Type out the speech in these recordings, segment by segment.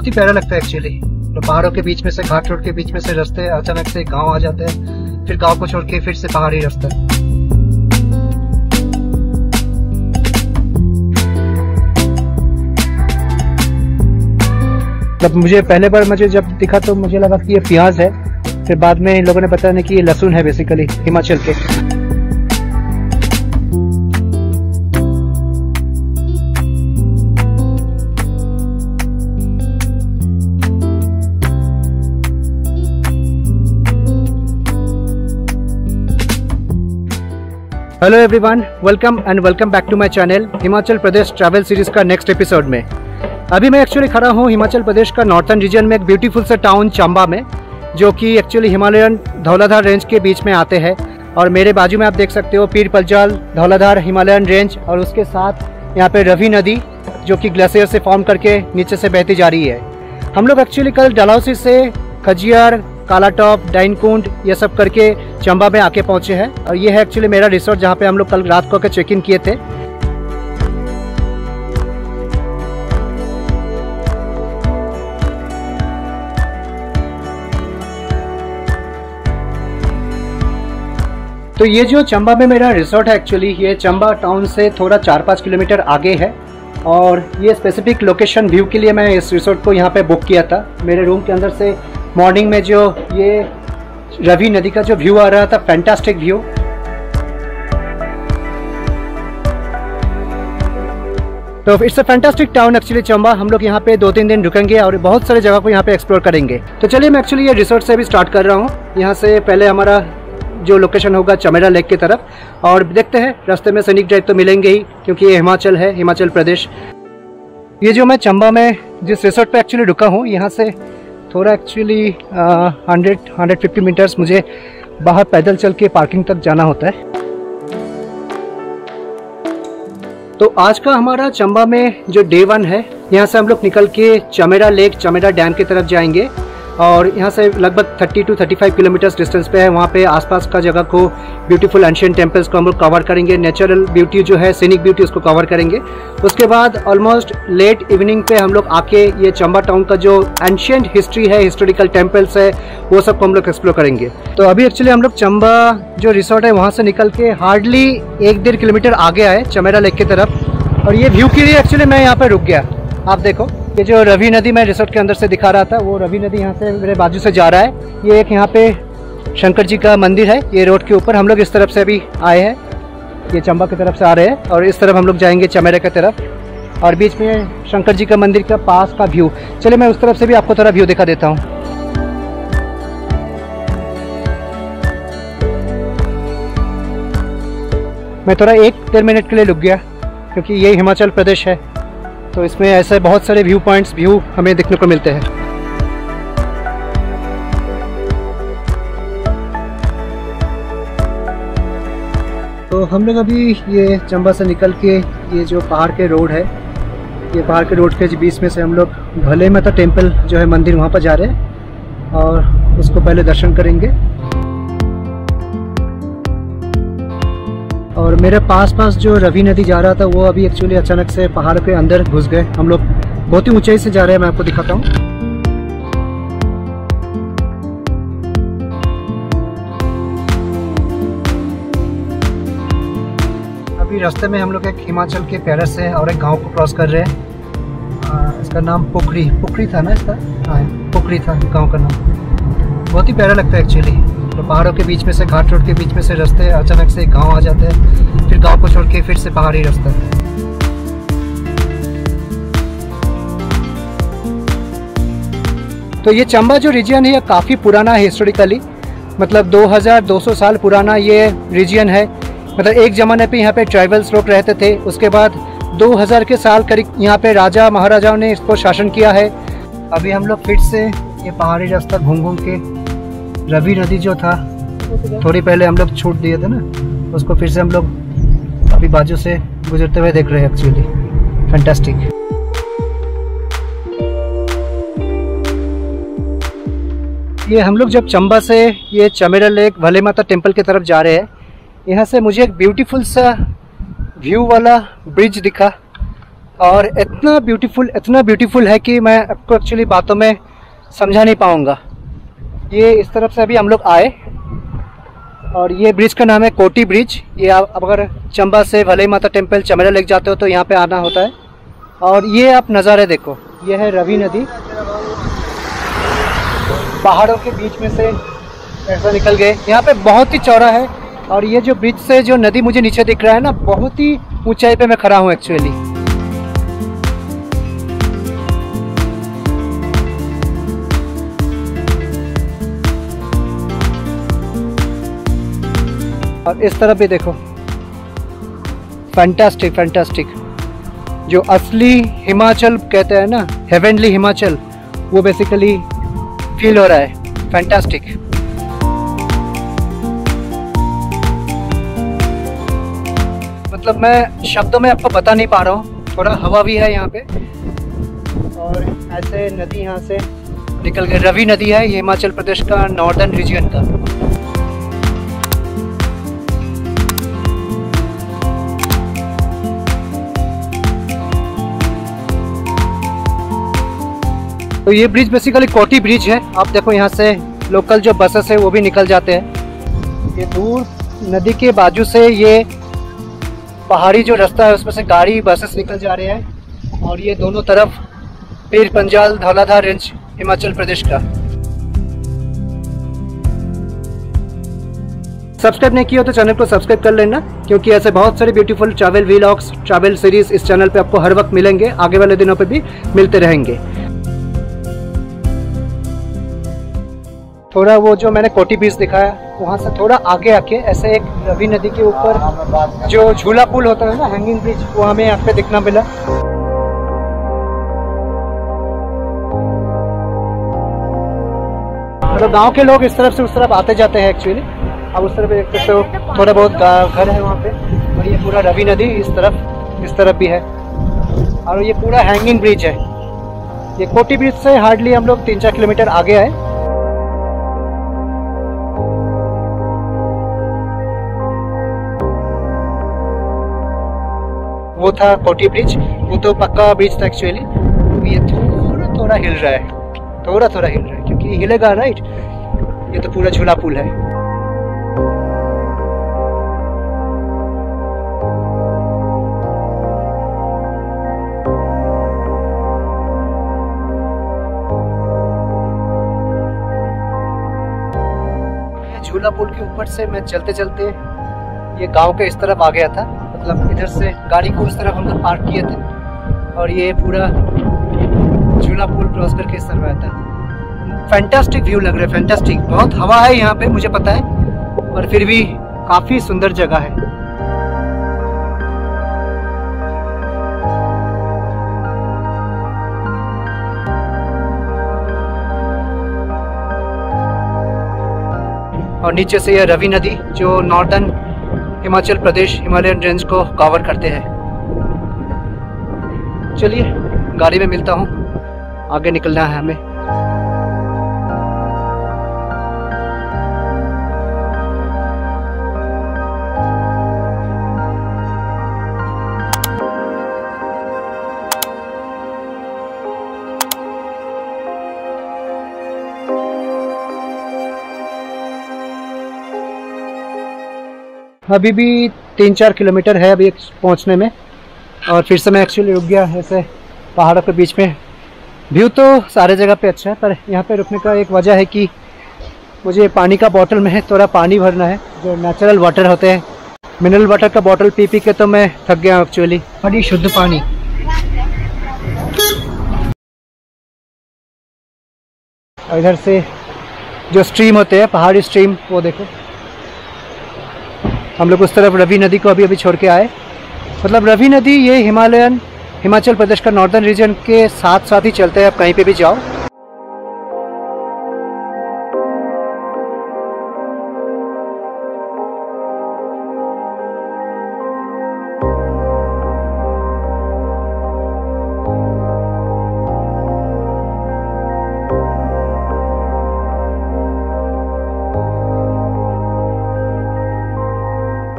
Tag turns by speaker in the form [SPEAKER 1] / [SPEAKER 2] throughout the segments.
[SPEAKER 1] बहुत ही प्यारा लगता है एक्चुअली। तो पहाड़ों के बीच में से, घाट रोड के बीच में से रास्ते, अचानक से गांव आ जाते हैं, फिर गांव को छोड़ के फिर से पहाड़ी रास्ता। जब मुझे पहले बार जब दिखा तो मुझे लगा कि ये प्याज है, फिर बाद में इन लोगों ने बताया कि ये लहसुन है बेसिकली हिमाचल के। Hello everyone, welcome back to my channel Himachal Pradesh travel series का नेक्स्ट एपिसोड में। अभी मैं एक्चुअली खड़ा हूँ हिमाचल प्रदेश का नॉर्थन रीजन में एक ब्यूटीफुल सा टाउन चंबा में, जो कि एक्चुअली हिमालयन धौलाधार रेंज के बीच में आते हैं। और मेरे बाजू में आप देख सकते हो पीर पंजाल धौलाधार हिमालयन रेंज, और उसके साथ यहाँ पे रवि नदी जो कि ग्लेशियर से फॉर्म करके नीचे से बहती जा रही है। हम लोग एक्चुअली कल डलहौजी से खजियार, कालाटॉप, डाइनकुंड ये सब करके चंबा में आके पहुंचे हैं। और ये है एक्चुअली मेरा रिसोर्ट जहाँ पे हम लोग कल रात को आके चेक इन किए थे। तो ये जो चंबा में मेरा रिसोर्ट है एक्चुअली ये चंबा टाउन से थोड़ा 4-5 किलोमीटर आगे है। और ये स्पेसिफिक लोकेशन व्यू के लिए मैं इस रिसोर्ट को यहाँ पे बुक किया था। मेरे रूम के अंदर से मॉर्निंग में जो ये रवि नदी का जो व्यू आ रहा था, फैंटास्टिक व्यू। तो it's a fantastic town actually Chamba. हम लोग यहाँ पे 2-3 दिन रुकेंगे और बहुत सारे जगह को यहाँ पे एक्सप्लोर करेंगे। तो चलिए मैं एक्चुअली ये रिसोर्ट से भी स्टार्ट कर रहा हूँ। यहाँ से पहले हमारा जो लोकेशन होगा चमेरा लेक की तरफ, और देखते हैं रास्ते में सैनिक ड्राइव तो मिलेंगे ही, क्योंकि ये हिमाचल है, हिमाचल प्रदेश। ये जो मैं चंबा में जिस रिसोर्ट पे एक्चुअली रुका हूँ, यहाँ से थोड़ा एक्चुअली 100-150 मीटर्स मुझे बाहर पैदल चल के पार्किंग तक जाना होता है। तो आज का हमारा चंबा में जो डे 1 है, यहाँ से हम लोग निकल के चमेरा लेक, चमेरा डैम की तरफ जाएंगे। और यहाँ से लगभग 30-35 किलोमीटर्स डिस्टेंस पे है। वहाँ पे आसपास का जगह को, ब्यूटीफुल एंशिएंट टेम्पल्स को हम लोग कवर करेंगे। नेचुरल ब्यूटी जो है, सीनिक ब्यूटी, उसको कवर करेंगे। उसके बाद ऑलमोस्ट लेट इवनिंग पे हम लोग आके ये चंबा टाउन का जो एंशिएंट हिस्ट्री है, हिस्टोरिकल टेम्पल्स है, वो सब को हम लोग एक्सप्लोर करेंगे। तो अभी एक्चुअली हम लोग चंबा जो रिसोर्ट है वहाँ से निकल के हार्डली 1-1.5 किलोमीटर आगे आए चमेरा लेक की तरफ। और ये व्यू के लिए एक्चुअली मैं यहाँ पे रुक गया। आप देखो ये जो रवि नदी मैं रिसोर्ट के अंदर से दिखा रहा था, वो रवि नदी यहाँ से मेरे बाजू से जा रहा है। ये एक यहाँ पे शंकर जी का मंदिर है, ये रोड के ऊपर। हम लोग इस तरफ से अभी आए हैं, ये चंबा की तरफ से आ रहे हैं, और इस तरफ हम लोग जाएंगे चमेरा की तरफ। और बीच में शंकर जी का मंदिर का पास का व्यू। चलिए मैं उस तरफ से भी आपको थोड़ा व्यू दिखा देता हूँ। मैं थोड़ा 1-1.5 मिनट के लिए रुक गया, क्योंकि ये हिमाचल प्रदेश है, तो इसमें ऐसे बहुत सारे व्यू पॉइंट्स, व्यू हमें देखने को मिलते हैं। तो हम लोग अभी ये चंबा से निकल के ये जो पहाड़ के रोड है, ये पहाड़ के रोड के बीच में से हम लोग भले माता टेम्पल जो है मंदिर, वहाँ पर जा रहे हैं और उसको पहले दर्शन करेंगे। और मेरे पास जो रवि नदी जा रहा था, वो अभी एक्चुअली अचानक से पहाड़ के अंदर घुस गए। हम लोग बहुत ही ऊंचाई से जा रहे हैं, मैं आपको दिखाता हूँ। अभी रास्ते में हम लोग एक हिमाचल के पैलेस है और एक गांव को क्रॉस कर रहे हैं। इसका नाम पुखरी था ना, इसका? हाँ, पुखरी था गाँव का नाम। बहुत ही प्यारा लगता है एक्चुअली। तो पहाड़ों के बीच में से, घाट रोड के बीच में से रास्ते, अचानक से गांव आ जाते हैं, फिर गांव को छोड़ के फिर से पहाड़ी रास्ता। तो ये चंबा जो रीजन है ये काफ़ी पुराना है हिस्टोरिकली, मतलब 2200 साल पुराना ये रीजन है। मतलब एक ज़माने पे यहाँ पे ट्राइबल्स लोग रहते थे, उसके बाद 2000 के साल करीब यहाँ पे राजा महाराजाओं ने इसको शासन किया है। अभी हम लोग फिर से ये पहाड़ी रास्ता घूम के रवि नदी जो था थोड़ी पहले हम लोग छूट दिए थे ना, उसको फिर से हम लोग अभी बाजू से गुजरते हुए देख रहे हैं। Actually fantastic. ये हम लोग जब चंबा से ये चमेरा लेक, भले माता टेम्पल की तरफ जा रहे हैं, यहाँ से मुझे एक ब्यूटीफुल सा व्यू वाला ब्रिज दिखा। और इतना ब्यूटीफुल है कि मैं आपको एक्चुअली बातों में समझा नहीं पाऊँगा। ये इस तरफ से अभी हम लोग आए और ये ब्रिज का नाम है कोटी ब्रिज। ये आप अगर चंबा से भलई माता टेम्पल चमेरा लेक जाते हो तो यहाँ पे आना होता है। और ये आप नज़ारे देखो, ये है रवि नदी, पहाड़ों के बीच में से ऐसा निकल गए। यहाँ पे बहुत ही चौड़ा है और ये जो ब्रिज से जो नदी मुझे नीचे दिख रहा है ना, बहुत ही ऊंचाई पे मैं खड़ा हूँ एक्चुअली। और इस तरफ भी देखो, फैंटास्टिक फैंटास्टिक। जो असली हिमाचल कहते हैं ना, हेवनली हिमाचल, वो बेसिकली फील हो रहा है। फैंटास्टिक। मतलब मैं शब्दों में आपको बता नहीं पा रहा हूँ। थोड़ा हवा भी है यहाँ पे और ऐसे नदी यहाँ से निकल गई। रवि नदी है, ये हिमाचल प्रदेश का नॉर्दर्न रीजन का। तो ये ब्रिज बेसिकली कोटी ब्रिज है। आप देखो यहाँ से लोकल जो बसेस है वो भी निकल जाते हैं। ये दूर नदी के बाजू से ये पहाड़ी जो रास्ता है उसमें से गाड़ी बसेस निकल जा रहे हैं और ये दोनों तरफ पीर पंजाल धौलाधार रेंज हिमाचल प्रदेश का। सब्सक्राइब नहीं किया तो चैनल को सब्सक्राइब कर लेना, क्योंकि ऐसे बहुत सारे beautiful travel vlogs, travel series इस चैनल पे आपको हर वक्त मिलेंगे। आगे वाले दिनों पे भी मिलते रहेंगे। थोड़ा वो जो मैंने कोटी ब्रिज दिखाया, वहाँ से थोड़ा आगे आके ऐसे एक रवि नदी के ऊपर जो झूला पुल होता है ना, हैंगिंग ब्रिज, वो हमें यहाँ पे दिखना मिला। मतलब गांव के लोग इस तरफ से उस तरफ आते जाते हैं एक्चुअली। अब उस तरफ देख सकते हो, थोड़ा बहुत घर है वहाँ पे। और ये पूरा रवि नदी इस तरफ भी है और ये पूरा हैंगिंग ब्रिज है। ये कोटी ब्रिज से हार्डली हम लोग 3-4 किलोमीटर आगे आए। वो था कोटी ब्रिज, वो तो पक्का ब्रिज था एक्चुअली। ये थोड़ा हिल रहा है, थोड़ा हिल रहा है, क्योंकि हिलेगा राइट। ये तो पूरा झूला पुल है। ये झूला पुल के ऊपर से मैं चलते चलते ये गांव के इस तरफ आ गया था। मतलब इधर से गाड़ी को उस तरफ हम लोग पार्क किए थे और ये पूरा झूला पुल क्रॉस करके इस तरफ आया था। फैंटास्टिक व्यू लग रहा है, फैंटास्टिक। बहुत हवा है यहाँ पे, मुझे पता है, पर फिर भी काफी सुंदर जगह है। और नीचे से यह रवि नदी जो northern Himachal Pradesh Himalayan range को कवर करते हैं। चलिए गाड़ी में मिलता हूँ, आगे निकलना है हमें। अभी भी 3-4 किलोमीटर है अभी पहुंचने में, और फिर से मैं एक्चुअली रुक गया ऐसे पहाड़ों के बीच में। व्यू तो सारे जगह पे अच्छा है, पर यहाँ पे रुकने का एक वजह है कि मुझे पानी का बोतल में थोड़ा पानी भरना है। जो नेचुरल वाटर होते हैं, मिनरल वाटर का बोतल पी के तो मैं थक गया हूँ एक्चुअली। बड़ी शुद्ध पानी। और इधर से जो स्ट्रीम होते हैं, पहाड़ी स्ट्रीम, वो देखो। हम लोग उस तरफ रवि नदी को अभी छोड़ के आए। मतलब रवि नदी ये हिमाचल प्रदेश का नॉर्दर्न रीजन के साथ साथ ही चलते हैं, आप कहीं पे भी जाओ।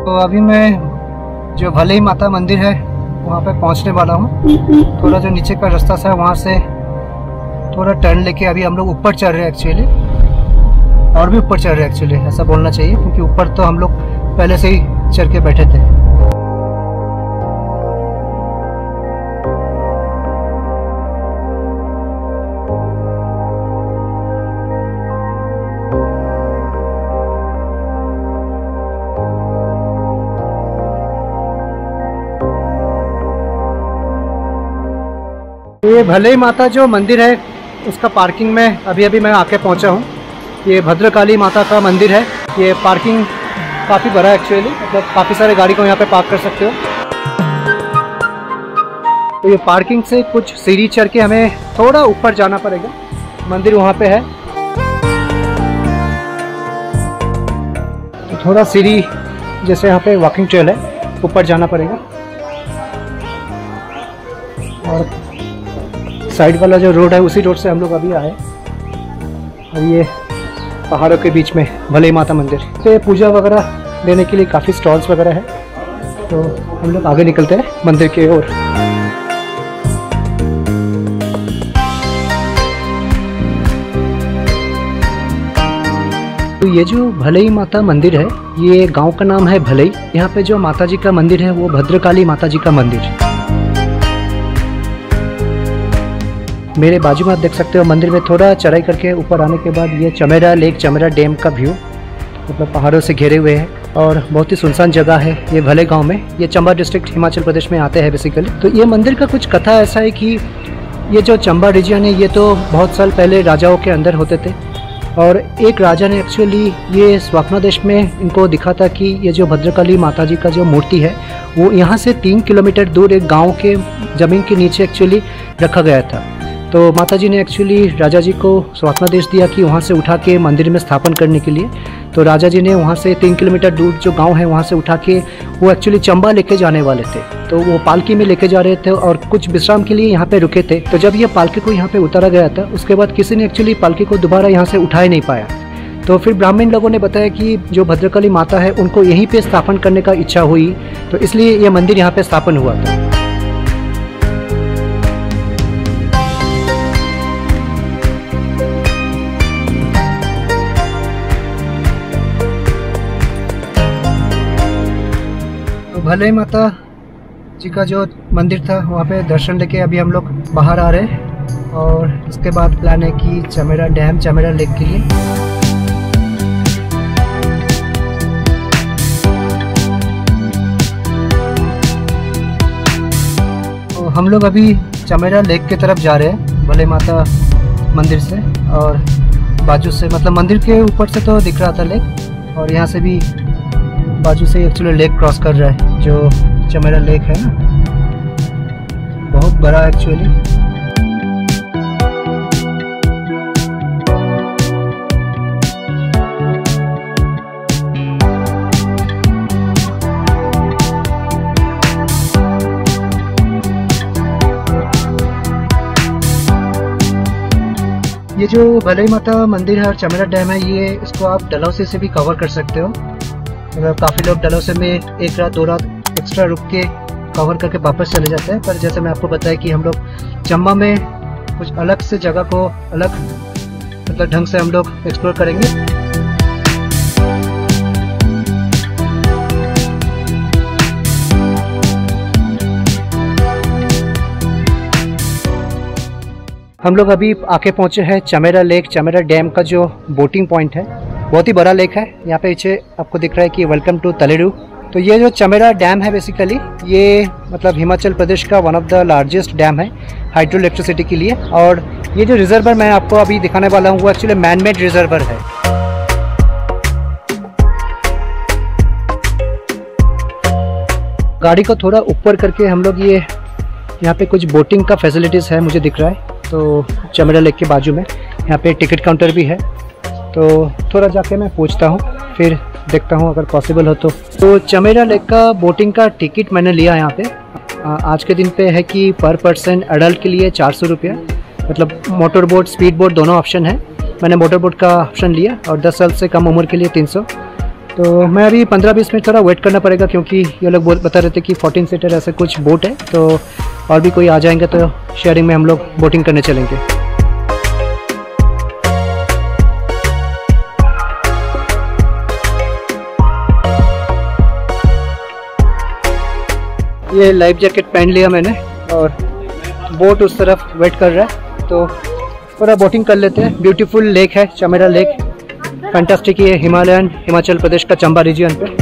[SPEAKER 1] तो अभी मैं जो भलई माता मंदिर है वहाँ पे पहुँचने वाला हूँ। थोड़ा जो नीचे का रास्ता है वहाँ से थोड़ा टर्न लेके अभी हम लोग ऊपर चढ़ रहे हैं एक्चुअली, और भी ऊपर चढ़ रहे हैं एक्चुअली, ऐसा बोलना चाहिए, क्योंकि ऊपर तो हम लोग पहले से ही चढ़ के बैठे थे। ये भले माता जो मंदिर है उसका पार्किंग में अभी मैं आके पहुंचा हूँ। ये भद्रकाली माता का मंदिर है। ये पार्किंग काफ़ी बड़ा है एक्चुअली, मतलब काफ़ी सारे गाड़ी को यहाँ पे पार्क कर सकते हो। तो ये पार्किंग से कुछ सीढ़ी चढ़ के हमें थोड़ा ऊपर जाना पड़ेगा। मंदिर वहाँ पे है, तो थोड़ा सीढ़ी जैसे यहाँ पे वॉकिंग ट्रेल है, ऊपर जाना पड़ेगा। और साइड वाला जो रोड है उसी रोड से हम लोग अभी आए। और ये पहाड़ों के बीच में भले माता मंदिर पे पूजा वगैरह देने के लिए काफ़ी स्टॉल्स वगैरह है। तो हम लोग आगे निकलते हैं मंदिर की ओर। तो ये जो भलई माता मंदिर है, ये गांव का नाम है भलई। यहाँ पे जो माता जी का मंदिर है वो भद्रकाली माता जी का मंदिर। मेरे बाजू में आप देख सकते हो मंदिर में थोड़ा चढ़ाई करके ऊपर आने के बाद ये चमेरा लेक, चमेरा डैम का व्यू, मतलब पहाड़ों से घिरे हुए है और बहुत ही सुनसान जगह है ये भले गांव में। ये चंबा डिस्ट्रिक्ट हिमाचल प्रदेश में आते हैं बेसिकली। तो ये मंदिर का कुछ कथा ऐसा है कि ये जो चंबा रीजन है ये तो बहुत साल पहले राजाओं के अंदर होते थे, और एक राजा ने एक्चुअली ये स्वप्नादेश में इनको दिखा था कि ये जो भद्रकाली माता जी का जो मूर्ति है वो यहाँ से 3 किलोमीटर दूर एक गाँव के ज़मीन के नीचे एक्चुअली रखा गया था। तो माता जी ने एक्चुअली राजा जी को स्वप्नादेश दिया कि वहाँ से उठा के मंदिर में स्थापन करने के लिए। तो राजा जी ने वहाँ से 3 किलोमीटर दूर जो गांव है वहाँ से उठा के वो एक्चुअली चंबा लेके जाने वाले थे। तो वो पालकी में लेके जा रहे थे और कुछ विश्राम के लिए यहाँ पे रुके थे। तो जब ये पालकी को यहाँ पे उतारा गया था उसके बाद किसी ने एक्चुअली पालकी को दोबारा यहाँ से उठा ही नहीं पाया। तो फिर ब्राह्मण लोगों ने बताया कि जो भद्रकाली माता है उनको यहीं पे स्थापन करने का इच्छा हुई, तो इसलिए ये मंदिर यहाँ पे स्थापन हुआ था। भले माता जी का जो मंदिर था वहाँ पे दर्शन लेके अभी हम लोग बाहर आ रहे हैं, और इसके बाद प्लान है कि चमेरा डैम, चमेरा लेक के लिए। तो हम लोग अभी चमेरा लेक की तरफ जा रहे हैं भले माता मंदिर से, और बाजू से मतलब मंदिर के ऊपर से तो दिख रहा था लेक, और यहाँ से भी बाजू से एक्चुअली लेक क्रॉस कर रहा है जो चमेरा लेक है ना, बहुत बड़ा एक्चुअली। ये जो भले माता मंदिर है और चमेरा डैम है, ये इसको आप डलहौसी से भी कवर कर सकते हो। मतलब काफ़ी लोग डलहौसी में 1 रात 2 रात एक्स्ट्रा रुक के कवर करके वापस चले जाते हैं, पर जैसे मैं आपको बताया कि हम लोग चंबा में कुछ अलग से जगह को अलग मतलब ढंग से हम लोग एक्सप्लोर करेंगे। हम लोग अभी आके पहुंचे हैं चमेरा लेक, चमेरा डैम का जो बोटिंग पॉइंट है, बहुत ही बड़ा लेक है। यहाँ पे पीछे आपको दिख रहा है कि वेलकम टू तलेरू। तो ये जो चमेरा डैम है बेसिकली ये मतलब हिमाचल प्रदेश का one of the largest dam है हाइड्रो इलेक्ट्रिसिटी के लिए। और ये जो रिजर्वर मैं आपको अभी दिखाने वाला हूँ वो एक्चुअली मैन मेड रिजर्वर है। गाड़ी को थोड़ा ऊपर करके हम लोग ये यहाँ पे कुछ बोटिंग का फैसिलिटीज़ है मुझे दिख रहा है। तो चमेरा लेक के बाजू में यहाँ पे टिकट काउंटर भी है, तो थोड़ा जाके मैं पूछता हूँ फिर देखता हूँ अगर पॉसिबल हो तो चमेरा लेक का बोटिंग का टिकट मैंने लिया यहाँ पे। आज के दिन पे है कि पर पर्सन एडल्ट के लिए 400 रुपया, मतलब मोटर बोट स्पीड बोट दोनों ऑप्शन है। मैंने मोटर बोट का ऑप्शन लिया और 10 साल से कम उम्र के लिए 300। तो मैं अभी 15-20 मिनट थोड़ा वेट करना पड़ेगा, क्योंकि ये लोग बता रहे थे कि 14 सीटर ऐसा कुछ बोट है, तो और भी कोई आ जाएंगे तो शेयरिंग में हम लोग बोटिंग करने चलेंगे। ये लाइफ जैकेट पहन लिया मैंने और बोट उस तरफ वेट कर रहा है, तो थोड़ा बोटिंग कर लेते हैं। ब्यूटीफुल लेक है चमेरा लेक, फैंटास्टिक। ये हिमाचल प्रदेश का चंबा रीजन पे।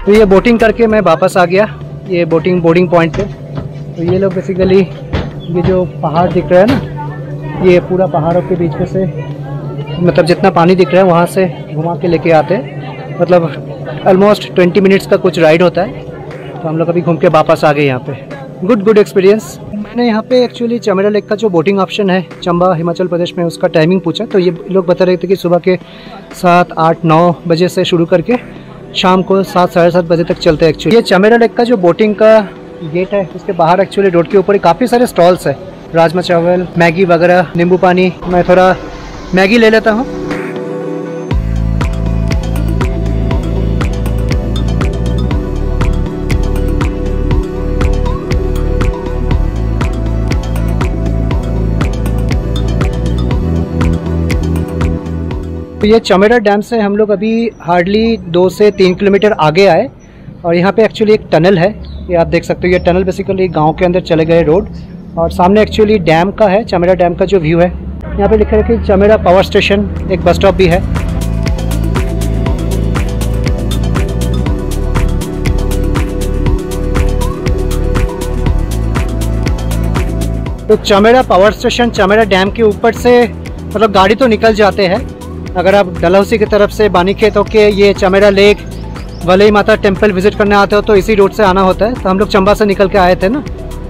[SPEAKER 1] तो ये बोटिंग करके मैं वापस आ गया ये बोर्डिंग पॉइंट पे। तो ये लोग बेसिकली ये जो पहाड़ दिख रहा है ना, ये पूरा पहाड़ों के बीच में से मतलब जितना पानी दिख रहा है वहाँ से घुमा के लेके आते हैं। मतलब ऑलमोस्ट 20 मिनट्स का कुछ राइड होता है। तो हम लोग अभी घूम के वापस आ गए यहाँ पे। Good experience. मैंने यहाँ पे एक्चुअली चमेरा लेक का जो बोटिंग ऑप्शन है चंबा हिमाचल प्रदेश में, उसका टाइमिंग पूछा। तो ये लोग बता रहे थे कि सुबह के 7, 8, 9 बजे से शुरू करके शाम को 7, साढ़े 7 बजे तक चलते हैं। एक्चुअली ये चमेरा लेक का जो बोटिंग का गेट है उसके बाहर एक्चुअली रोड के ऊपर काफ़ी सारे स्टॉल्स है, राजमा चावल, मैगी वगैरह, नींबू पानी। मैं थोड़ा मैगी ले लेता हूँ। तो ये चमेरा डैम से हम लोग अभी हार्डली 2 से 3 किलोमीटर आगे आए और यहाँ पे एक्चुअली एक टनल है, ये आप देख सकते हो। ये टनल बेसिकली गांव के अंदर चले गए रोड, और सामने एक्चुअली डैम का है, चमेरा डैम का जो व्यू है। यहाँ पे लिखा है कि चमेरा पावर स्टेशन, एक बस स्टॉप भी है। तो Chamera power station Chamera dam के ऊपर से मतलब गाड़ी तो निकल जाते हैं। अगर आप डलहौसी की तरफ से बानीखेत होके ये चमेरा लेक, वलई माता टेम्पल विजिट करने आते हो तो इसी रोड से आना होता है। तो हम लोग चंबा से निकल के आए थे ना,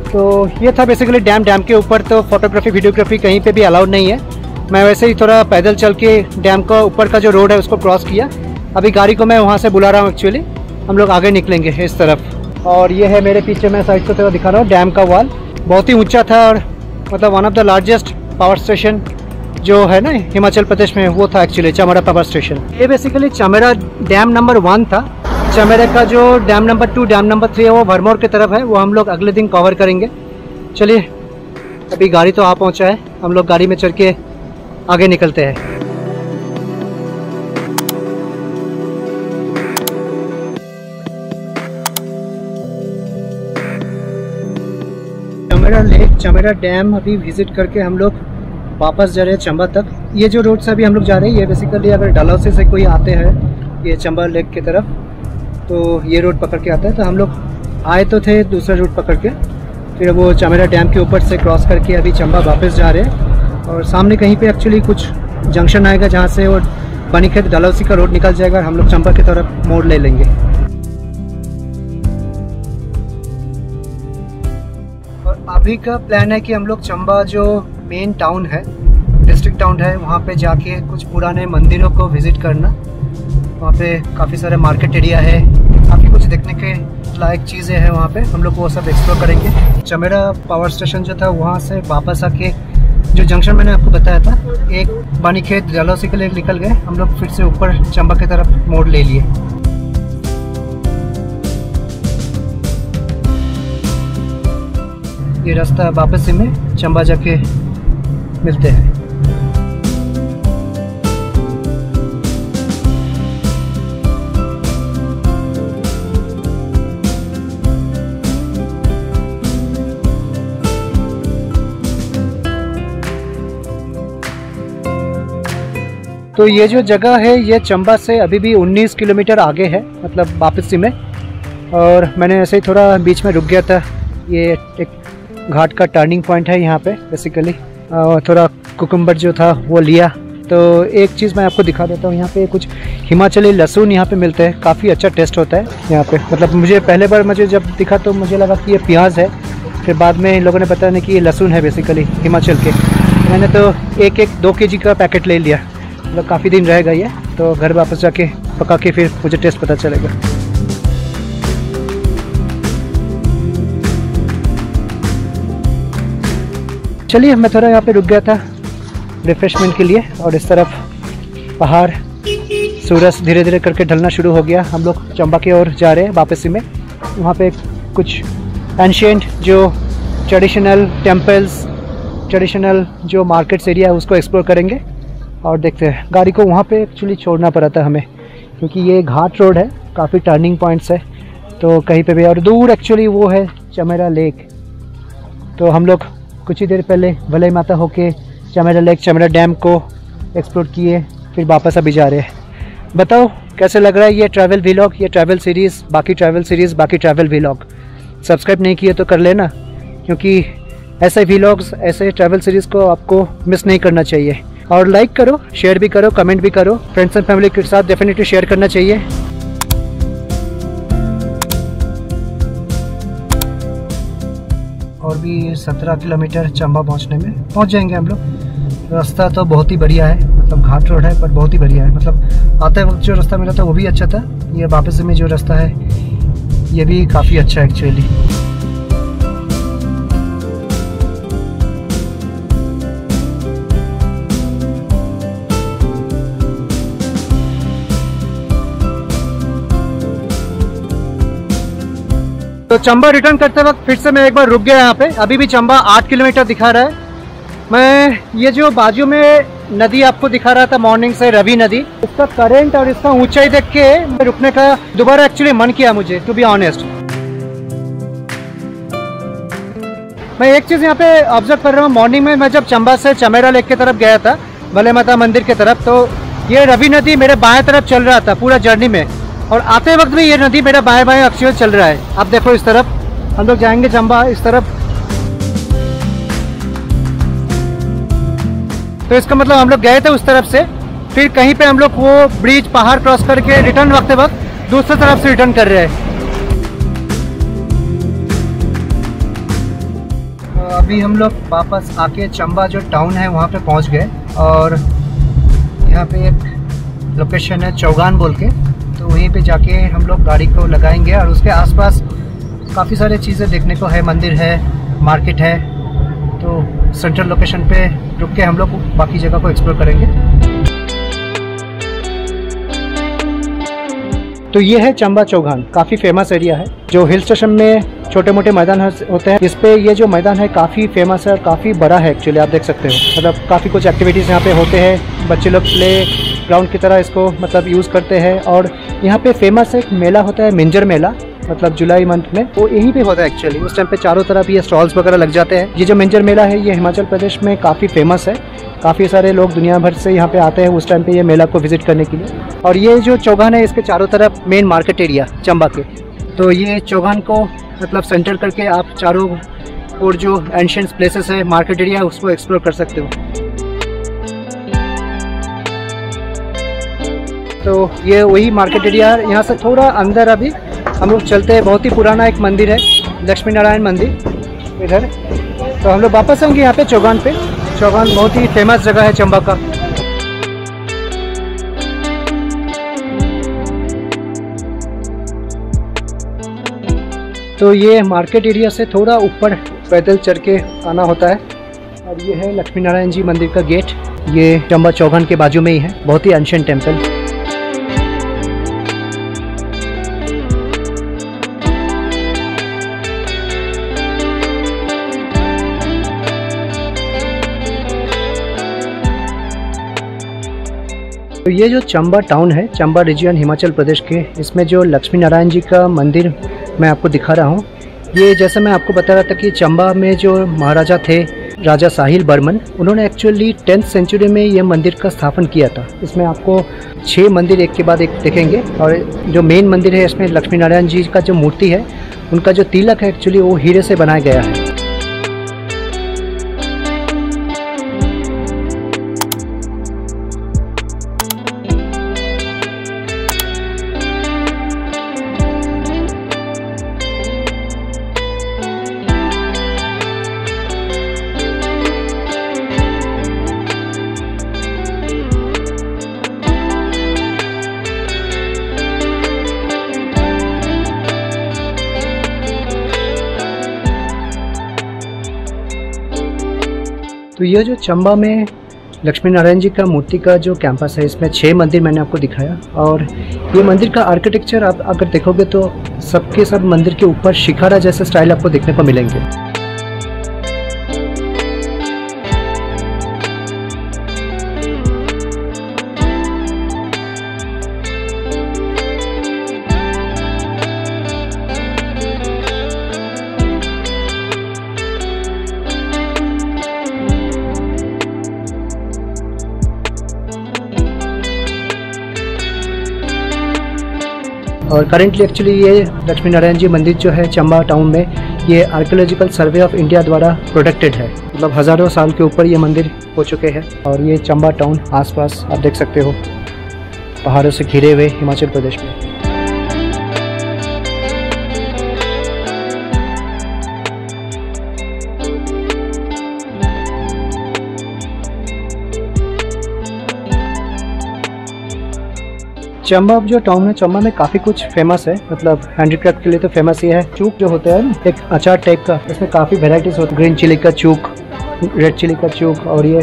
[SPEAKER 1] तो ये था बेसिकली डैम के ऊपर। तो फोटोग्राफी वीडियोग्राफी कहीं पे भी अलाउड नहीं है। मैं वैसे ही थोड़ा पैदल चल के डैम का ऊपर का जो रोड है उसको क्रॉस किया। अभी गाड़ी को मैं वहाँ से बुला रहा हूँ। एक्चुअली हम लोग आगे निकलेंगे इस तरफ। और ये है मेरे पीछे, मैं साइड से थोड़ा दिखा रहा हूँ, डैम का वॉल बहुत ही ऊँचा था और मतलब one of the largest power station जो है ना हिमाचल प्रदेश में, वो था एक्चुअली चमेरा पावर स्टेशन। ये बेसिकली चमेरा डैम नंबर 1 था। चमेरा का जो डैम नंबर 2, डैम नंबर 3 है वो भरमौर की तरफ है, वो हम लोग अगले दिन कवर करेंगे। चलिए अभी गाड़ी तो आ पहुंचा है, हम लोग गाड़ी में चढ़ के आगे निकलते हैं। चमेरा लेक, चमेरा डैम अभी विजिट करके हम लोग वापस जा रहे हैं चंबा तक। ये जो रोड से अभी हम लोग जा रहे हैं, ये बेसिकली अगर डलहौसी से कोई आते हैं ये चंबा लेक की तरफ, तो ये रोड पकड़ के आता है। तो हम लोग आए तो थे दूसरा रूट पकड़ के, फिर वो चमेरा डैम के ऊपर से क्रॉस करके अभी चंबा वापस जा रहे हैं। और सामने कहीं पे एक्चुअली कुछ जंक्शन आएगा जहाँ से वो बानीखेत डलहौसी का रोड निकल जाएगा और हम लोग चंबा की तरफ मोड़ ले लेंगे। और अभी का प्लान है कि हम लोग चंबा जो मेन टाउन है, डिस्ट्रिक्ट टाउन है, वहाँ पे जाके कुछ पुराने मंदिरों को विज़िट करना। वहाँ पे काफ़ी सारे मार्केट एरिया है, काफ़ी कुछ देखने के लायक चीज़ें हैं वहाँ पे, हम लोग वो सब एक्सप्लोर करेंगे। चमेरा पावर स्टेशन जो था वहाँ से वापस आके जो जंक्शन मैंने आपको बताया था, एक बानीखेत डलहौसी के लिए निकल गए, हम लोग फिर से ऊपर चंबा की तरफ मोड़ ले लिए। ये रास्ता वापसी में चंबा जाके मिलते हैं। तो ये जो जगह है ये चंबा से अभी भी 19 किलोमीटर आगे है, मतलब वापसी में। और मैंने ऐसे ही थोड़ा बीच में रुक गया था, ये एक घाट का टर्निंग पॉइंट है यहाँ पे बेसिकली। थोड़ा कुकुम्बर जो था वो लिया। तो एक चीज़ मैं आपको दिखा देता हूँ, यहाँ पे कुछ हिमाचली लहसुन यहाँ पे मिलते हैं, काफ़ी अच्छा टेस्ट होता है यहाँ पे। मतलब मुझे पहले बार मुझे जब दिखा तो मुझे लगा कि ये प्याज है, फिर बाद में इन लोगों ने बताया कि ये लहसुन है बेसिकली हिमाचल के। मैंने तो एक 2 kg का पैकेट ले लिया, मतलब काफ़ी दिन रहेगा ये, तो घर वापस जाके पका के फिर मुझे टेस्ट पता चलेगा। चलिए, मैं थोड़ा यहाँ पे रुक गया था रिफ्रेशमेंट के लिए, और इस तरफ पहाड़, सूरज धीरे धीरे करके ढलना शुरू हो गया। हम लोग चंबा की ओर जा रहे हैं वापसी में। वहाँ पे कुछ एंशिएंट जो ट्रेडिशनल टेम्पल्स, ट्रेडिशनल जो मार्केट्स एरिया है उसको एक्सप्लोर करेंगे और देखते हैं। गाड़ी को वहाँ पे एक्चुअली छोड़ना पड़ा था हमें, क्योंकि ये घाट रोड है, काफ़ी टर्निंग पॉइंट्स है, तो कहीं पे भी। और दूर एक्चुअली वो है चमेरा लेक। तो हम लोग कुछ ही देर पहले भलाई माता होके चमेरा लेक, चमेरा डैम को एक्सप्लोर किए, फिर वापस अभी जा रहे हैं। बताओ कैसे लग रहा है ये ट्रैवल व्लॉग, ये ट्रैवल सीरीज़, बाकी ट्रैवल व्लॉग। सब्सक्राइब नहीं किए तो कर लेना, क्योंकि ऐसे व्लॉग्स, ऐसे ट्रैवल सीरीज़ को आपको मिस नहीं करना चाहिए। और लाइक करो, शेयर भी करो, कमेंट भी करो। फ्रेंड्स एंड फैमिली के साथ डेफिनेटली शेयर करना चाहिए। और भी 17 किलोमीटर चंबा पहुंचने में पहुंच जाएंगे हम लोग। रास्ता तो बहुत ही बढ़िया है, मतलब घाट रोड है पर बहुत ही बढ़िया है। मतलब आते वक्त जो रास्ता मिला था वो भी अच्छा था, ये वापस में जो रास्ता है ये भी काफ़ी अच्छा है एक्चुअली। तो चंबा रिटर्न करते वक्त फिर से मैं एक बार रुक गया यहाँ पे। अभी भी चंबा 8 किलोमीटर दिखा रहा है। मैं ये जो बाजू में नदी आपको दिखा रहा था मॉर्निंग से, रवि नदी, इसका करंट और इसका ऊंचाई देख के रुकने का दोबारा एक्चुअली मन किया मुझे, टू बी ऑनेस्ट। मैं एक चीज़ यहाँ पे ऑब्जर्व कर रहा हूँ, मॉर्निंग में मैं जब चंबा से चमेरा लेक की तरफ गया था, भले माता मंदिर की तरफ, तो ये रवि नदी मेरे बाएं तरफ चल रहा था पूरा जर्नी में, और आते वक्त भी ये नदी मेरा बाएं बाएं एक्चुअल चल रहा है। आप देखो इस तरफ हम लोग जाएंगे चंबा इस तरफ, तो इसका मतलब हम लोग गए थे उस तरफ से, फिर कहीं पे हम लोग वो ब्रिज पहाड़ क्रॉस करके रिटर्न वक्त दूसरी तरफ से रिटर्न कर रहे हैं। तो अभी हम लोग वापस आके चंबा जो टाउन है वहाँ पे पहुँच गए, और यहाँ पे एक लोकेशन है चौगान बोल के, तो वहीं पे जाके हम लोग गाड़ी को लगाएंगे। और उसके आसपास काफ़ी सारी चीज़ें देखने को है, मंदिर है, मार्केट है, तो सेंट्रल लोकेशन पे रुक के हम लोग बाकी जगह को एक्सप्लोर करेंगे। तो ये है चंबा चौगान, काफ़ी फेमस एरिया है। जो हिल स्टेशन में छोटे मोटे मैदान होते हैं, इस पे ये जो मैदान है काफ़ी फेमस है और काफ़ी बड़ा है एक्चुअली। आप देख सकते हो, मतलब काफ़ी कुछ एक्टिविटीज़ यहाँ पे होते हैं। बच्चे लोग प्ले ग्राउंड की तरह इसको मतलब यूज़ करते हैं। और यहाँ पे फेमस एक मेला होता है, मिंजर मेला, मतलब जुलाई मंथ में वो यहीं पे होता है एक्चुअली। उस टाइम पे चारों तरफ ये स्टॉल्स वगैरह लग जाते हैं। ये जो मिंजर मेला है ये हिमाचल प्रदेश में काफ़ी फेमस है, काफ़ी सारे लोग दुनिया भर से यहाँ पे आते हैं उस टाइम पे ये मेला को विजिट करने के लिए। और ये जो चौगान है इसके चारों तरफ मेन मार्केट एरिया चंबा के, तो ये चौगान को मतलब सेंटर करके आप चारों और जो एंशिएंट प्लेसेस है, मार्केट एरिया, उसको एक्सप्लोर कर सकते हो। तो ये वही मार्केट एरिया है। यहाँ से थोड़ा अंदर अभी हम लोग चलते हैं, बहुत ही पुराना एक मंदिर है, लक्ष्मी नारायण मंदिर इधर। तो हम लोग वापस आएंगे यहाँ पे चौगान पे। चौगान बहुत ही फेमस जगह है चंबा का। तो ये मार्केट एरिया से थोड़ा ऊपर पैदल चढ़ के आना होता है। और ये है लक्ष्मी नारायण जी मंदिर का गेट, ये चंबा चौगान के बाजू में ही है, बहुत ही एंशिएंट टेम्पल। तो ये जो चंबा टाउन है, चंबा रीजन हिमाचल प्रदेश के, इसमें जो लक्ष्मी नारायण जी का मंदिर मैं आपको दिखा रहा हूँ, ये जैसे मैं आपको बता रहा था कि चंबा में जो महाराजा थे राजा साहिल बर्मन, उन्होंने एक्चुअली 10th सेंचुरी में ये मंदिर का स्थापन किया था। इसमें आपको 6 मंदिर एक के बाद एक दिखेंगे और जो मेन मंदिर है इसमें लक्ष्मी नारायण जी का जो मूर्ति है, उनका जो तिलक है एक्चुअली वो हीरे से बनाया गया है। तो ये जो चंबा में लक्ष्मी नारायण जी का मूर्ति का जो कैंपस है, इसमें 6 मंदिर मैंने आपको दिखाया। और ये मंदिर का आर्किटेक्चर आप अगर देखोगे तो सबके सब मंदिर के ऊपर शिखारा जैसे स्टाइल आपको देखने को मिलेंगे। और करेंटली एक्चुअली ये लक्ष्मी नारायण जी मंदिर जो है चंबा टाउन में, ये आर्कियोलॉजिकल सर्वे ऑफ इंडिया द्वारा प्रोटेक्टेड है। मतलब हज़ारों साल के ऊपर ये मंदिर हो चुके हैं। और ये चंबा टाउन आसपास आप देख सकते हो पहाड़ों से घिरे हुए हिमाचल प्रदेश में। चंबा जो टाउन है, चंबा में काफ़ी कुछ फेमस है। मतलब हैंडीक्राफ्ट के लिए तो फेमस ही है। चूक जो होता है ना, एक अचार टाइप का, इसमें काफ़ी वेराइटीज़ होती है। ग्रीन चिली का चूक, रेड चिली का चूक और ये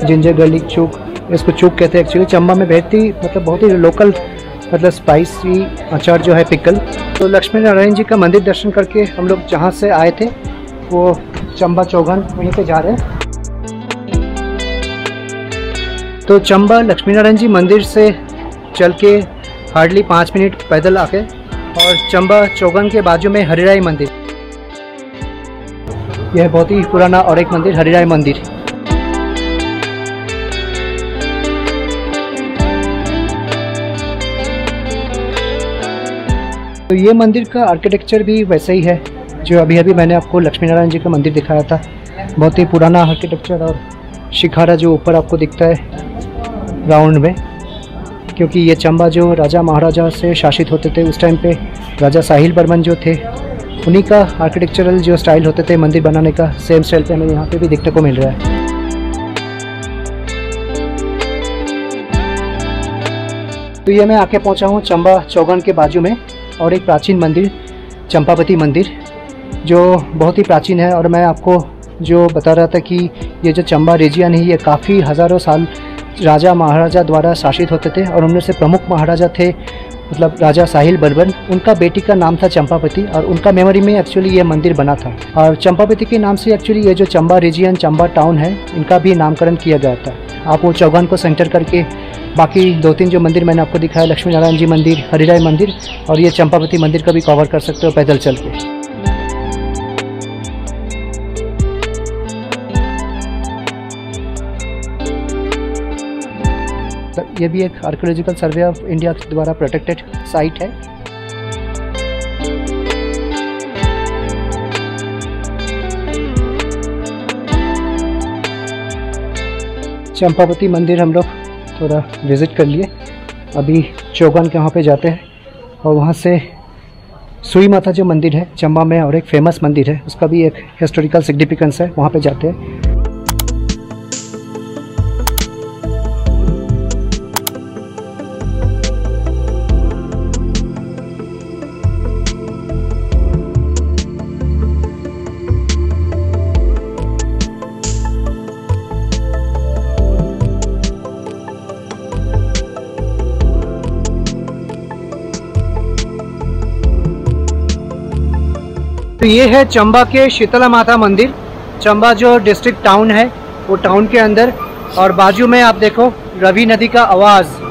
[SPEAKER 1] जिंजर गार्लिक चूक, इसको चूक कहते हैं एक्चुअली। चंबा में बहुत ही लोकल मतलब स्पाइसी अचार जो है पिकल। तो लक्ष्मी नारायण जी का मंदिर दर्शन करके हम लोग जहाँ से आए थे वो चंबा चौघन वहीं पे जा रहे हैं। तो चंबा लक्ष्मी नारायण जी मंदिर से चल के हार्डली 5 मिनट पैदल आके, और चंबा चौगन के बाजू में हरिराय मंदिर, यह बहुत ही पुराना और एक मंदिर हरिराय मंदिर। तो ये मंदिर का आर्किटेक्चर भी वैसे ही है जो अभी अभी मैंने आपको लक्ष्मी नारायण जी का मंदिर दिखाया था। बहुत ही पुराना आर्किटेक्चर, और शिखारा जो ऊपर आपको दिखता है राउंड में, क्योंकि ये चंबा जो राजा महाराजा से शासित होते थे उस टाइम पे, राजा साहिल बर्मन जो थे, उन्हीं का आर्किटेक्चरल जो स्टाइल होते थे मंदिर बनाने का, सेम स्टाइल पे हमें यहाँ पे भी देखने को मिल रहा है। तो ये मैं आके पहुँचा हूँ चंबा चौगन के बाजू में, और एक प्राचीन मंदिर चंपावती मंदिर जो बहुत ही प्राचीन है। और मैं आपको जो बता रहा था कि ये जो चंबा रीजियन है, ये काफ़ी हज़ारों साल राजा महाराजा द्वारा शासित होते थे। और उनमें से प्रमुख महाराजा थे मतलब राजा साहिल बर्मन, उनका बेटी का नाम था चंपावती, और उनका मेमोरी में एक्चुअली ये मंदिर बना था। और चंपावती के नाम से एक्चुअली ये जो चंबा रीजियन चंबा टाउन है, इनका भी नामकरण किया गया था। आप वो चौगन को सेंटर करके बाकी 2-3 जो मंदिर मैंने आपको दिखाया, लक्ष्मी नारायण जी मंदिर, हरिराय मंदिर और ये चंपावती मंदिर का भी कवर कर सकते हो पैदल चल के। ये भी एक आर्कियोलॉजिकल सर्वे ऑफ इंडिया द्वारा प्रोटेक्टेड साइट है। चंपावती मंदिर हम लोग थोड़ा विज़िट कर लिए। अभी चौगन के वहाँ पे जाते हैं, और वहाँ से सुई माता जो मंदिर है चंबा में और एक फेमस मंदिर है, उसका भी एक हिस्टोरिकल सिग्निफिकेंस है, वहाँ पे जाते हैं। तो ये है चंबा के शीतला माता मंदिर। चंबा जो डिस्ट्रिक्ट टाउन है वो टाउन के अंदर, और बाजू में आप देखो रवि नदी का आवाज़।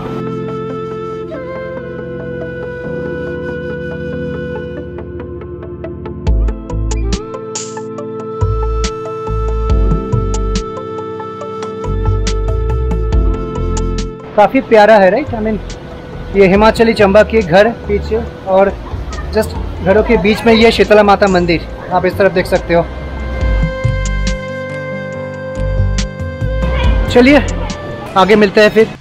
[SPEAKER 1] काफ़ी प्यारा है, राइट? आई मीन ये हिमाचली चंबा के घर पीछे और जस्ट घरों के बीच में ये शीतला माता मंदिर आप इस तरफ देख सकते हो। चलिए आगे मिलते हैं फिर।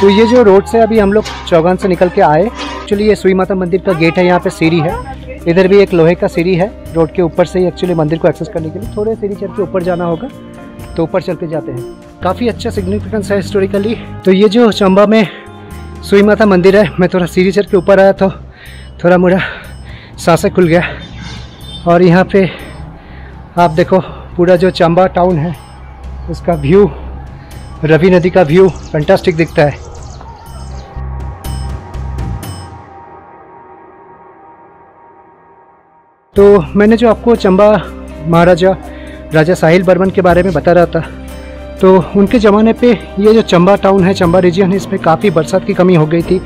[SPEAKER 1] तो ये जो रोड से अभी हम लोग चौगान से निकल के आए, एक्चुअली ये सुई माता मंदिर का गेट है, यहाँ पे सीढ़ी है, इधर भी एक लोहे का सीढ़ी है रोड के ऊपर से ही एक्चुअली मंदिर को एक्सेस करने के लिए थोड़े सीढ़ी चढ़ के ऊपर जाना होगा, तो ऊपर चल के जाते हैं। काफ़ी अच्छा सिग्निफिकेंस है हिस्टोरिकली। तो ये जो चंबा में सुई माता मंदिर है, मैं थोड़ा सीढ़ी चढ़ के ऊपर आया तो थोड़ा मेरा सांसें खुल गया। और यहाँ पे आप देखो पूरा जो चंबा टाउन है उसका व्यू, रवि नदी का व्यू फैंटास्टिक दिखता है। तो मैंने जो आपको चंबा महाराजा राजा साहिल बर्मन के बारे में बता रहा था, तो उनके ज़माने पे ये जो चंबा टाउन है, चंबा रीजन है, इसमें काफ़ी बरसात की कमी हो गई थी,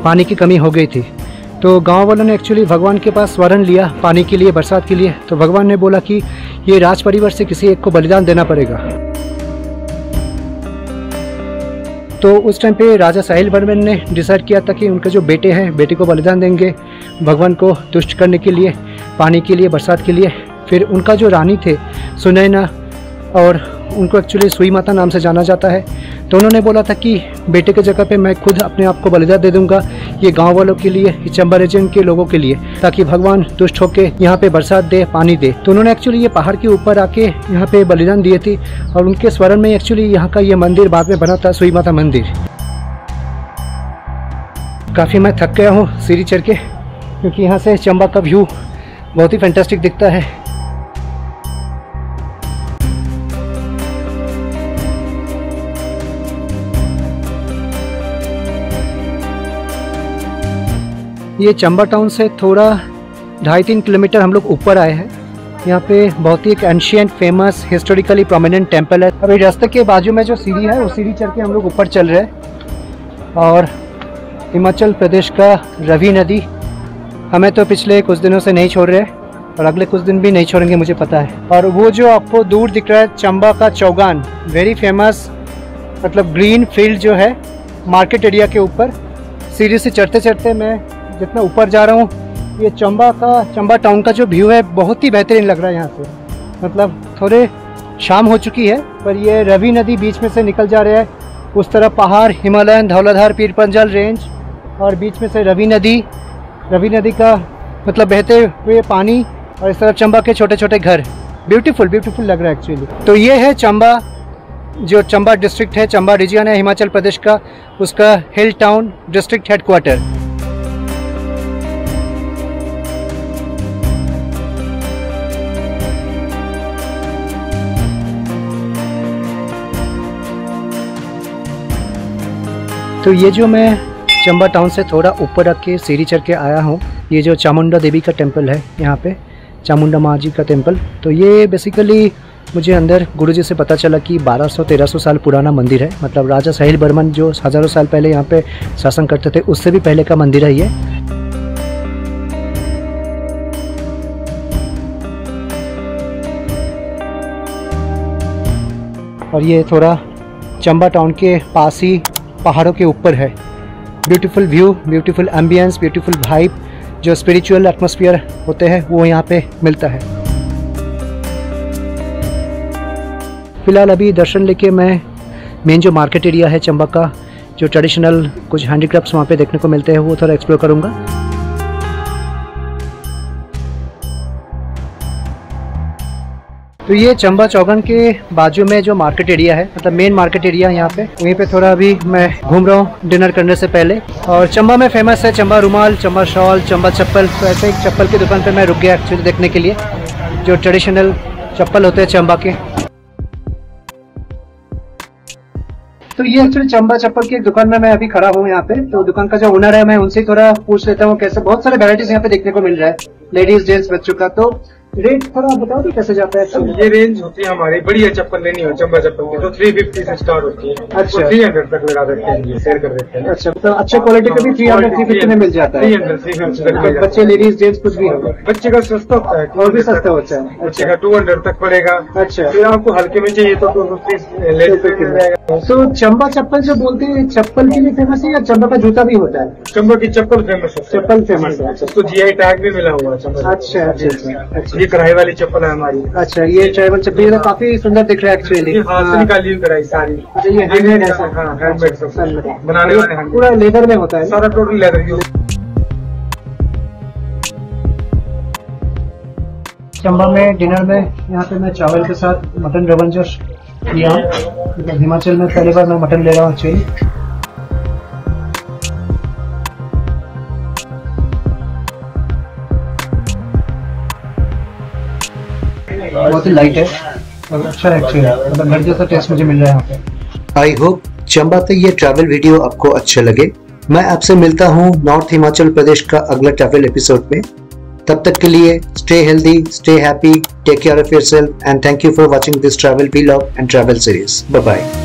[SPEAKER 1] पानी की कमी हो गई थी। तो गांव वालों ने एक्चुअली भगवान के पास वरण लिया पानी के लिए, बरसात के लिए। तो भगवान ने बोला कि ये राज परिवार से किसी एक को बलिदान देना पड़ेगा। तो उस टाइम पे राजा साहिल बर्मन ने डिसाइड किया था कि उनके जो बेटे हैं, बेटे को बलिदान देंगे भगवान को तुष्ट करने के लिए, पानी के लिए, बरसात के लिए। फिर उनका जो रानी थे सुनैना, और उनको एक्चुअली सुई माता नाम से जाना जाता है, तो उन्होंने बोला था कि बेटे के जगह पे मैं खुद अपने आप को बलिदान दे दूंगा, ये गांव वालों के लिए, चंबा रीजन के लोगों के लिए, ताकि भगवान तुष्ट होके यहाँ पे बरसात दे, पानी दे। तो उन्होंने एक्चुअली ये पहाड़ के ऊपर आके यहाँ पे बलिदान दिए थी, और उनके स्मरण में एक्चुअली यहाँ का ये मंदिर बाद में बना था, सुई माता मंदिर। काफ़ी मैं थक गया हूँ सीढ़ी चढ़ के, क्योंकि यहाँ से चंबा का व्यू बहुत ही फैंटास्टिक दिखता है। ये चंबा टाउन से थोड़ा 2.5-3 किलोमीटर हम लोग ऊपर आए हैं। यहाँ पे बहुत ही एक ancient, famous, historically prominent temple है। अभी रास्ते के बाजू में जो सीढ़ी है, वो सीढ़ी चढ़ के हम लोग ऊपर चल रहे हैं। और हिमाचल प्रदेश का रवि नदी हमें तो पिछले कुछ दिनों से नहीं छोड़ रहे, और अगले कुछ दिन भी नहीं छोड़ेंगे, मुझे पता है। और वो जो आपको दूर दिख रहा है चंबा का चौगान, वेरी फेमस, मतलब ग्रीन फील्ड जो है मार्केट एरिया के ऊपर, सीढ़ी से चढ़ते चढ़ते मैं जितना ऊपर जा रहा हूँ, ये चंबा टाउन का जो व्यू है बहुत ही बेहतरीन लग रहा है यहाँ से। मतलब थोड़े शाम हो चुकी है, पर ये रवि नदी बीच में से निकल जा रहा है, उस तरफ पहाड़, हिमालयन, धौलाधार, पीर पंजल रेंज, और बीच में से रवि नदी का मतलब बहते हुए पानी, और इस तरफ चंबा के छोटे छोटे घर। ब्यूटीफुल लग रहा है एक्चुअली। तो ये है चंबा, जो चंबा डिस्ट्रिक्ट है, चंबा रीजन है हिमाचल प्रदेश का, उसका हिल टाउन डिस्ट्रिक्ट हेडक्वार्टर। तो ये जो मैं चंबा टाउन से थोड़ा ऊपर रख के सीढ़ी चढ़ के आया हूँ, ये जो चामुंडा देवी का टेम्पल है, यहाँ पे चामुंडा माँ जी का टेम्पल। तो ये बेसिकली मुझे अंदर गुरुजी से पता चला कि 1200-1300 साल पुराना मंदिर है। मतलब राजा साहिल बर्मन जो हज़ारों साल पहले यहाँ पे शासन करते थे, उससे भी पहले का मंदिर है ये। और ये थोड़ा चंबा टाउन के पास ही पहाड़ों के ऊपर है। Beautiful view, beautiful ambience, beautiful vibe, जो स्पिरिचुअल एटमॉस्फेयर होते हैं वो यहाँ पे मिलता है। फिलहाल अभी दर्शन लेके मैं मेन जो मार्केट एरिया है चंबा का, जो ट्रेडिशनल कुछ हैंडीक्राफ्ट्स वहाँ पे देखने को मिलते हैं, वो थोड़ा एक्सप्लोर करूँगा। तो ये चंबा चौगान के बाजू में जो मार्केट एरिया है, मतलब मेन मार्केट एरिया यहाँ पे, वहीं पे थोड़ा अभी मैं घूम रहा हूँ डिनर करने से पहले। और चंबा में फेमस है चंबा रुमाल, चंबा शॉल, चंबा चप्पल। तो ऐसे एक चप्पल की दुकान पे मैं रुक गया एक्चुअली देखने के लिए, जो ट्रेडिशनल चप्पल होते हैं चंबा के। तो ये एक्चुअली चंबा चप्पल की एक दुकान में मैं अभी खड़ा हूँ यहाँ पे। तो दुकान का जो ओनर है, मैं उनसे थोड़ा पूछ लेता हूँ कैसे। बहुत सारे वैरायटीज यहाँ पे देखने को मिल रहा है, लेडीज जेंट्स बच्चों का। तो रेट थोड़ा आप बताओ कैसे जाता है?
[SPEAKER 2] ये रेंज होती है हमारी, बढ़िया चप्पल लेनी हो चंबा चप्पल की तो 350 से स्टार्ट होती है।
[SPEAKER 1] अच्छा,
[SPEAKER 2] 300 तक लगा देते हैं, ये शेयर कर देते हैं।
[SPEAKER 1] अच्छा, तो अच्छे क्वालिटी का भी 300-350 में मिल जाता है।
[SPEAKER 2] 300-350 तक
[SPEAKER 1] बच्चे, लेडीज, जेंट्स कुछ भी होगा।
[SPEAKER 2] बच्चे का सस्ता होता है,
[SPEAKER 1] और भी सस्ता होता है।
[SPEAKER 2] बच्चे का 200 तक पड़ेगा।
[SPEAKER 1] अच्छा,
[SPEAKER 2] फिर आपको हल्के में चाहिए तो 250 मिल जाएगा।
[SPEAKER 1] तो चंबा चप्पल जो बोलते हैं, चप्पल के लिए फेमस है या चंबा का जूता भी होता है?
[SPEAKER 2] चंबा की चप्पल फेमस है।
[SPEAKER 1] चप्पल फेमस है।
[SPEAKER 2] उसको GI टैग भी मिला हुआ है चंबा।
[SPEAKER 1] अच्छा अच्छा अच्छा।
[SPEAKER 2] ये कढ़ाई वाली चप्पल है हमारी।
[SPEAKER 1] अच्छा, ये ट्राइबल चप्पल तो काफी सुंदर दिख रहा है एक्चुअली।
[SPEAKER 2] हाथ से निकाली हुई कढ़ाई सारी।
[SPEAKER 1] ये हैंडमेड है?
[SPEAKER 2] हाँ, हैंडमेड सब बनाने वाले हैं।
[SPEAKER 1] पूरा लेदर में होता है?
[SPEAKER 2] सारा टोटल लेदर की।
[SPEAKER 1] चंबा में डिनर में यहाँ पे मैं चावल के साथ मटन रवन जोश लिया हूँ। हिमाचल में पहली बार मैं मटन ले रहा हूँ एक्चुअली। बहुत ही लाइट है और अच्छा है एक्चुअली, मतलब घर जैसा टेस्ट मुझे मिल रहा है यहाँ पे।
[SPEAKER 3] आई होप चंबा से ये ट्रैवल वीडियो आपको अच्छे लगे। मैं आपसे मिलता हूँ नॉर्थ हिमाचल प्रदेश का अगला ट्रैवल एपिसोड में। तब तक के लिए stay healthy, stay happy, take care of yourself and thank you for watching this travel vlog and travel series. Bye bye.